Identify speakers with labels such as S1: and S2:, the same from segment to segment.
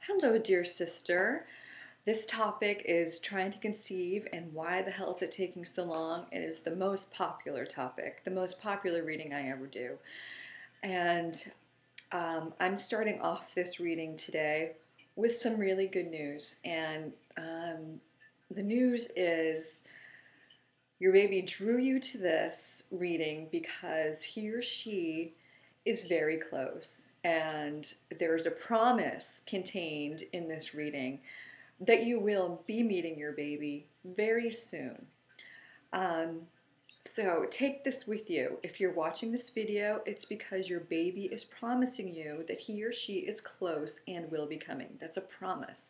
S1: Hello, dear sister. This topic is trying to conceive and why the hell is it taking so long? It is the most popular topic, the most popular reading I ever do. And I'm starting off this reading today with some really good news. And the news is your baby drew you to this reading because he or she is very close. And there's a promise contained in this reading that you will be meeting your baby very soon. So take this with you. If you're watching this video, it's because your baby is promising you that he or she is close and will be coming. That's a promise.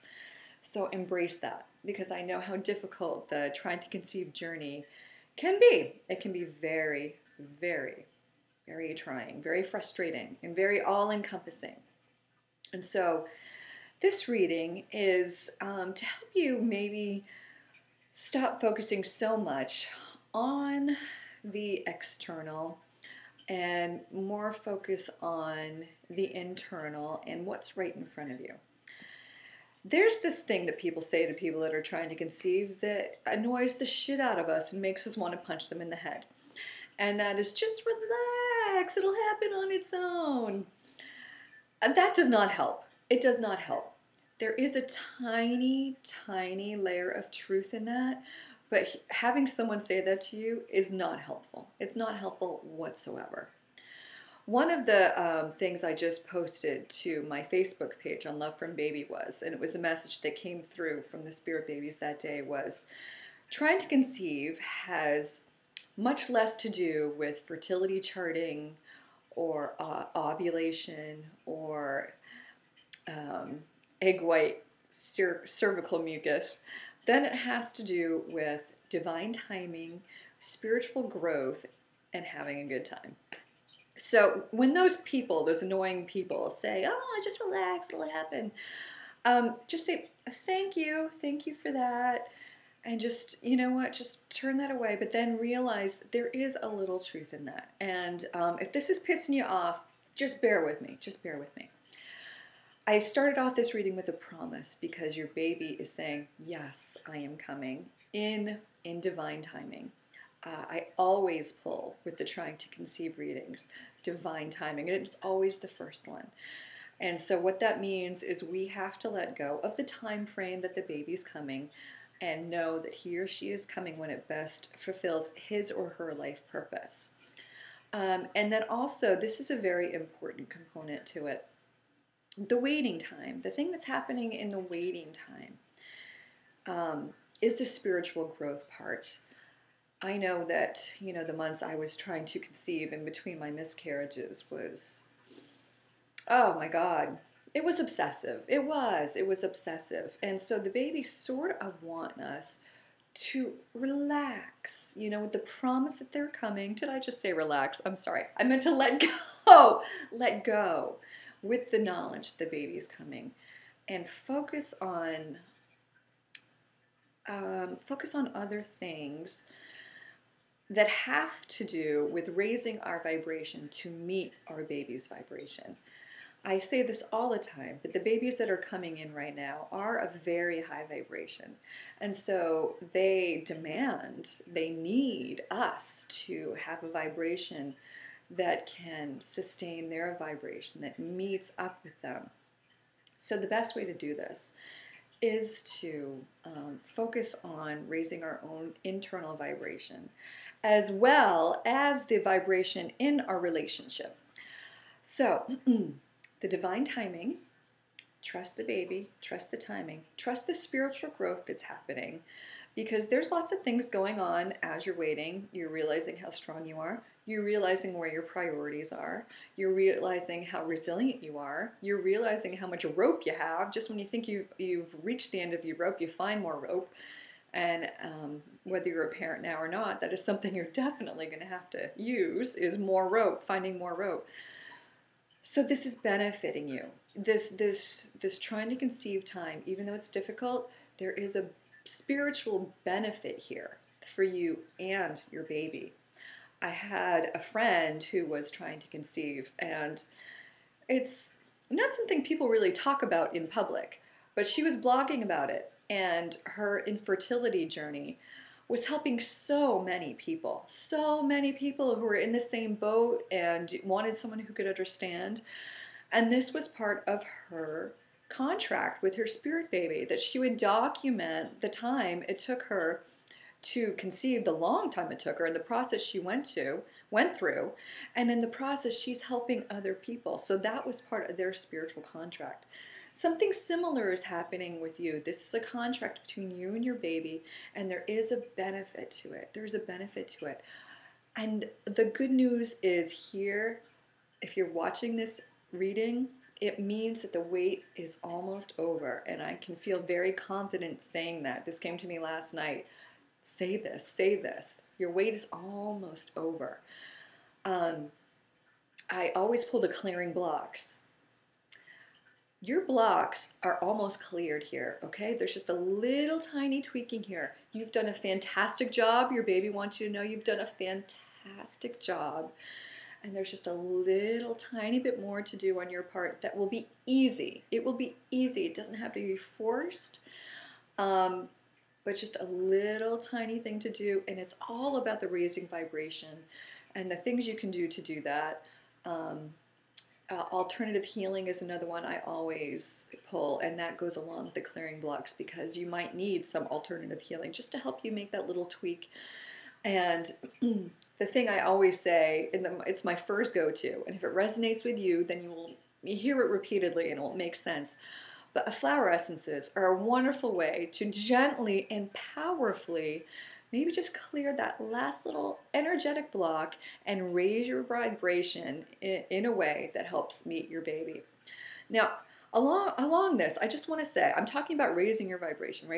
S1: So embrace that, because I know how difficult the trying to conceive journey can be. It can be very, very, very trying, very frustrating, and very all-encompassing. And so this reading is to help you maybe stop focusing so much on the external and more focus on the internal and what's right in front of you. There's this thing that people say to people that are trying to conceive that annoys the shit out of us and makes us want to punch them in the head. And that is, just relax, it'll happen on its own. And that does not help. It does not help. There is a tiny, tiny layer of truth in that, but having someone say that to you is not helpful. It's not helpful whatsoever. One of the things I just posted to my Facebook page on Love from Baby was, and it was a message that came through from the spirit babies that day, was trying to conceive has much less to do with fertility charting or ovulation or egg white cervical mucus than it has to do with divine timing, spiritual growth, and having a good time. So when those people, those annoying people say, oh, just relax, it'll happen, just say, thank you for that. And just, you know what, just turn that away. But then realize there is a little truth in that. And if this is pissing you off, just bear with me. Just bear with me. I started off this reading with a promise because your baby is saying, yes, I am coming in divine timing. I always pull with the trying to conceive readings, divine timing, and it's always the first one. And so what that means is we have to let go of the time frame that the baby's coming and know that he or she is coming when it best fulfills his or her life purpose. And then also, this is a very important component to it, the waiting time. The thing that's happening in the waiting time is the spiritual growth part. I know that, you know, the months I was trying to conceive in between my miscarriages was, oh my God, it was obsessive. It was obsessive. And so the babies sort of want us to relax, you know, with the promise that they're coming. Did I just say relax? I'm sorry. I meant to let go with the knowledge the baby's coming, and focus on other things that have to do with raising our vibration to meet our baby's vibration. I say this all the time, but the babies that are coming in right now are of very high vibration. And so they need us to have a vibration that can sustain their vibration, that meets up with them. So the best way to do this is to focus on raising our own internal vibration, as well as the vibration in our relationship. So the divine timing, trust the baby, trust the timing, trust the spiritual growth that's happening, because there's lots of things going on as you're waiting. You're realizing how strong you are. You're realizing where your priorities are. You're realizing how resilient you are. You're realizing how much rope you have. Just when you think you've reached the end of your rope, you find more rope. And whether you're a parent now or not, that is something you're definitely going to have to use, is more rope, finding more rope. So this is benefiting you. This trying to conceive time, even though it's difficult, there is a spiritual benefit here for you and your baby. I had a friend who was trying to conceive, and it's not something people really talk about in public, but she was blogging about it, and her infertility journey was helping so many people who were in the same boat and wanted someone who could understand. And this was part of her contract with her spirit baby, that she would document the time it took her to conceive, the long time it took her, and the process she went through, and in the process she's helping other people. So that was part of their spiritual contract. Something similar is happening with you. This is a contract between you and your baby, and there is a benefit to it. There's a benefit to it. And the good news is here, if you're watching this reading, it means that the wait is almost over. And I can feel very confident saying that. This came to me last night. Say this, say this. Your wait is almost over. I always pull the clearing blocks. Your blocks are almost cleared here, okay? There's just a little tiny tweaking here. You've done a fantastic job. Your baby wants you to know you've done a fantastic job. And there's just a little tiny bit more to do on your part that will be easy. It will be easy. It doesn't have to be forced, but just a little tiny thing to do. And it's all about the raising vibration and the things you can do to do that. Alternative healing is another one I always pull, and that goes along with the clearing blocks, because you might need some alternative healing just to help you make that little tweak. And the thing I always say, it's my first go-to, and if it resonates with you, then you hear it repeatedly and it will make sense. But flower essences are a wonderful way to gently and powerfully maybe just clear that last little energetic block and raise your vibration in a way that helps meet your baby. Now, along this, I just want to say, I'm talking about raising your vibration.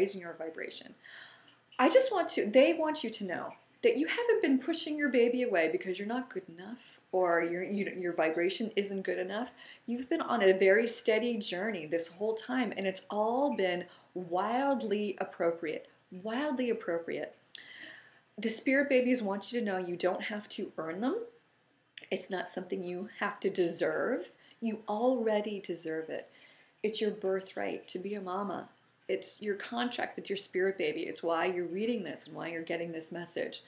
S1: They want you to know that you haven't been pushing your baby away because you're not good enough, or your vibration isn't good enough. You've been on a very steady journey this whole time, and it's all been wildly appropriate. Wildly appropriate. The spirit babies want you to know you don't have to earn them. It's not something you have to deserve. You already deserve it. It's your birthright to be a mama. It's your contract with your spirit baby. It's why you're reading this and why you're getting this message.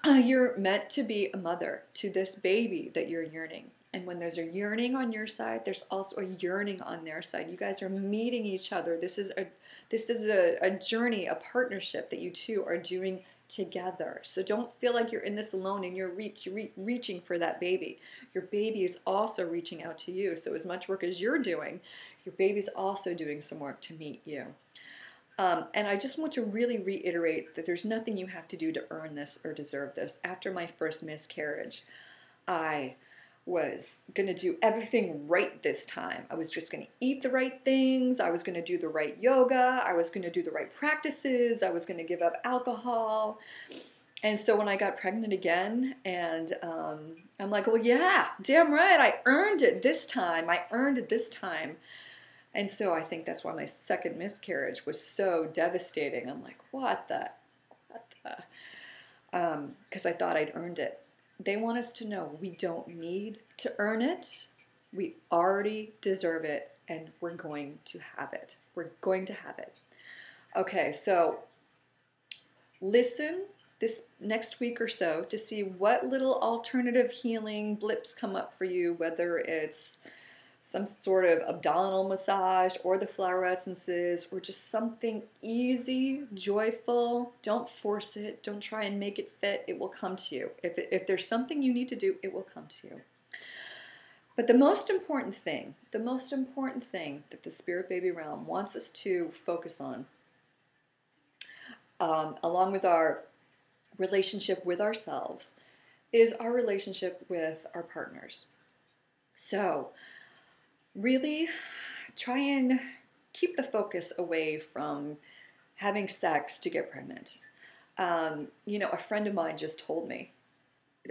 S1: You're meant to be a mother to this baby that you're yearning. And when there's a yearning on your side, there's also a yearning on their side. You guys are meeting each other. This is a journey, a partnership that you two are doing together. So don't feel like you're in this alone and you're reaching for that baby. Your baby is also reaching out to you. So as much work as you're doing, your baby's also doing some work to meet you. And I just want to really reiterate that there's nothing you have to do to earn this or deserve this. After my first miscarriage, I was going to do everything right this time. I was just going to eat the right things. I was going to do the right yoga. I was going to do the right practices. I was going to give up alcohol. And so when I got pregnant again, and I'm like, well, yeah, damn right. I earned it this time. And so I think that's why my second miscarriage was so devastating. I'm like, what the? Because I thought I'd earned it. They want us to know we don't need to earn it. We already deserve it, and we're going to have it. We're going to have it. Okay, so listen this next week or so to see what little alternative healing blips come up for you, whether it's some sort of abdominal massage or the flower essences or just something easy, joyful. Don't force it. Don't try and make it fit. It will come to you. If there's something you need to do, it will come to you. But the most important thing that the Spirit Baby Realm wants us to focus on, along with our relationship with ourselves, is our relationship with our partners. So really try and keep the focus away from having sex to get pregnant. A friend of mine just told me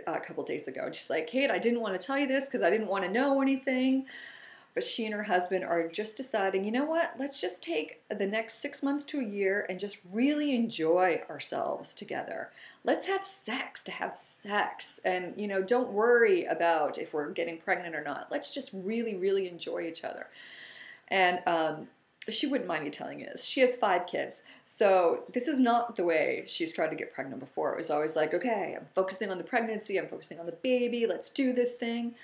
S1: a couple days ago, she's like, Kate, I didn't want to tell you this because I didn't want to know anything, but she and her husband are just deciding, you know what, let's just take the next 6 months to a year and just really enjoy ourselves together. Let's have sex to have sex. And, don't worry about if we're getting pregnant or not. Let's just really, really enjoy each other. And she wouldn't mind me telling you this. She has 5 kids. So this is not the way she's tried to get pregnant before. It was always like, okay, I'm focusing on the pregnancy, I'm focusing on the baby, let's do this thing.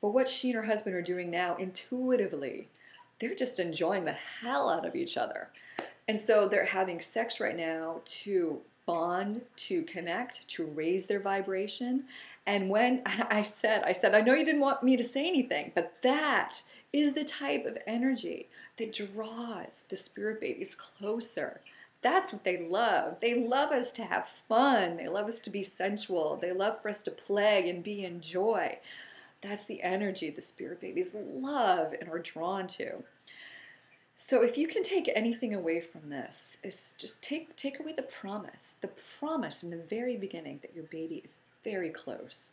S1: But what she and her husband are doing now, intuitively, they're just enjoying the hell out of each other. And so they're having sex right now to bond, to connect, to raise their vibration. And when I said, I know you didn't want me to say anything, but that is the type of energy that draws the spirit babies closer. That's what they love. They love us to have fun. They love us to be sensual. They love for us to play and be in joy. That's the energy the spirit babies love and are drawn to. So if you can take anything away from this, is just take away the promise in the very beginning that your baby is very close.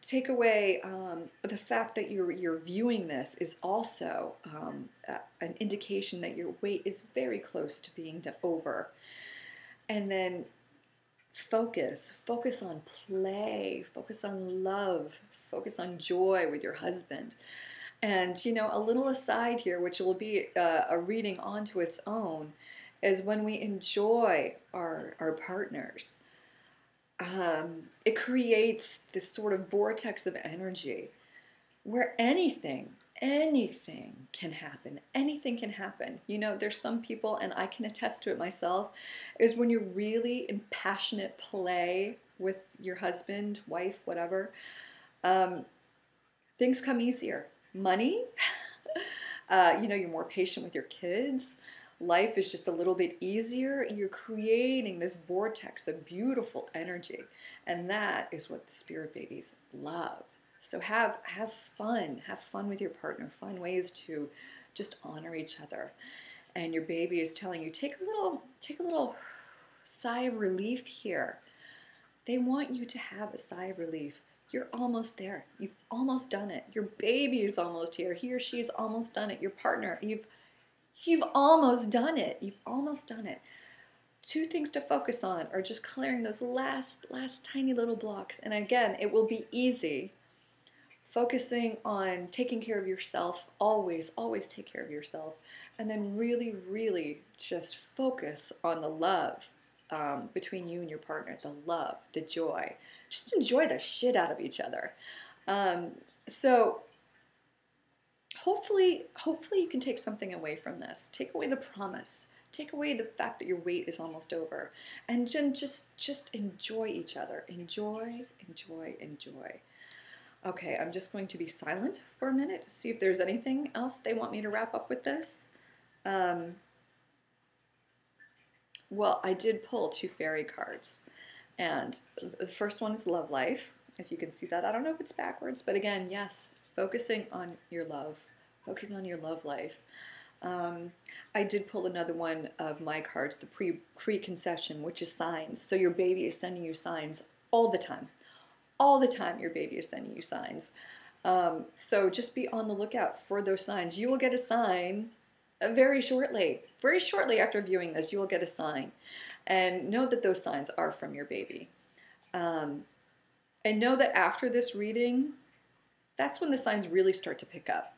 S1: Take away the fact that you're viewing this is also an indication that your wait is very close to being over. And then focus on play, focus on love, focus on joy with your husband. And, you know, a little aside here, which will be a reading onto its own, is when we enjoy our partners, it creates this sort of vortex of energy where anything can happen. Anything can happen. You know, there's some people, and I can attest to it myself, is when you're really in passionate play with your husband, wife, whatever, things come easier. Money, you know, you're more patient with your kids. Life is just a little bit easier. You're creating this vortex of beautiful energy. And that is what the spirit babies love. So have fun. Have fun with your partner. Find ways to just honor each other. And your baby is telling you, take a little sigh of relief here. They want you to have a sigh of relief. You're almost there. You've almost done it. Your baby is almost here. He or she is almost done it. Your partner, you've almost done it. You've almost done it. 2 things to focus on are just clearing those last tiny little blocks. And again, it will be easy. Focusing on taking care of yourself, always take care of yourself. And then really just focus on the love between you and your partner, the love, the joy. Just enjoy the shit out of each other. So hopefully you can take something away from this. Take away the promise. Take away the fact that your wait is almost over. And just enjoy each other. Enjoy. Okay, I'm just going to be silent for a minute to see if there's anything else they want me to wrap up with this. Well, I did pull 2 fairy cards. And the first one is Love Life, if you can see that. I don't know if it's backwards, but again, yes, focusing on your love. Focus on your love life. I did pull another one of my cards, the preconception, which is signs. So your baby is sending you signs all the time. All the time your baby is sending you signs. So just be on the lookout for those signs. You will get a sign very shortly. Very shortly after viewing this, you will get a sign. And know that those signs are from your baby. And know that after this reading, that's when the signs really start to pick up.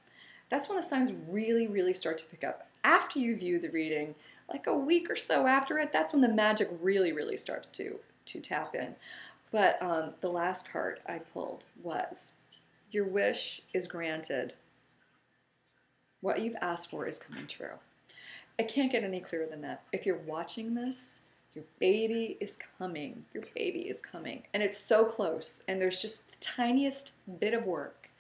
S1: That's when the signs really start to pick up. After you view the reading, like a week or so after it, that's when the magic really starts to tap in. But the last card I pulled was, your wish is granted. What you've asked for is coming true. I can't get any clearer than that. If you're watching this, your baby is coming. Your baby is coming. And it's so close. And there's just the tiniest bit of work.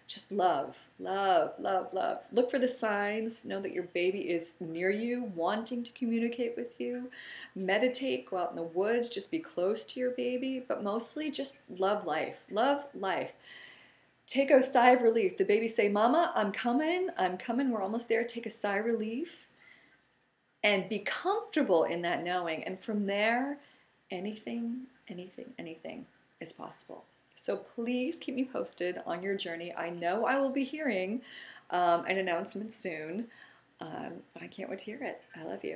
S1: Just love. Look for the signs. Know that your baby is near you, wanting to communicate with you. Meditate. Go out in the woods. Just be close to your baby. But mostly just love life. Love life. Take a sigh of relief. The baby say, Mama, I'm coming. We're almost there. Take a sigh of relief. And be comfortable in that knowing. And from there, anything is possible. So please keep me posted on your journey. I know I will be hearing an announcement soon. I can't wait to hear it. I love you.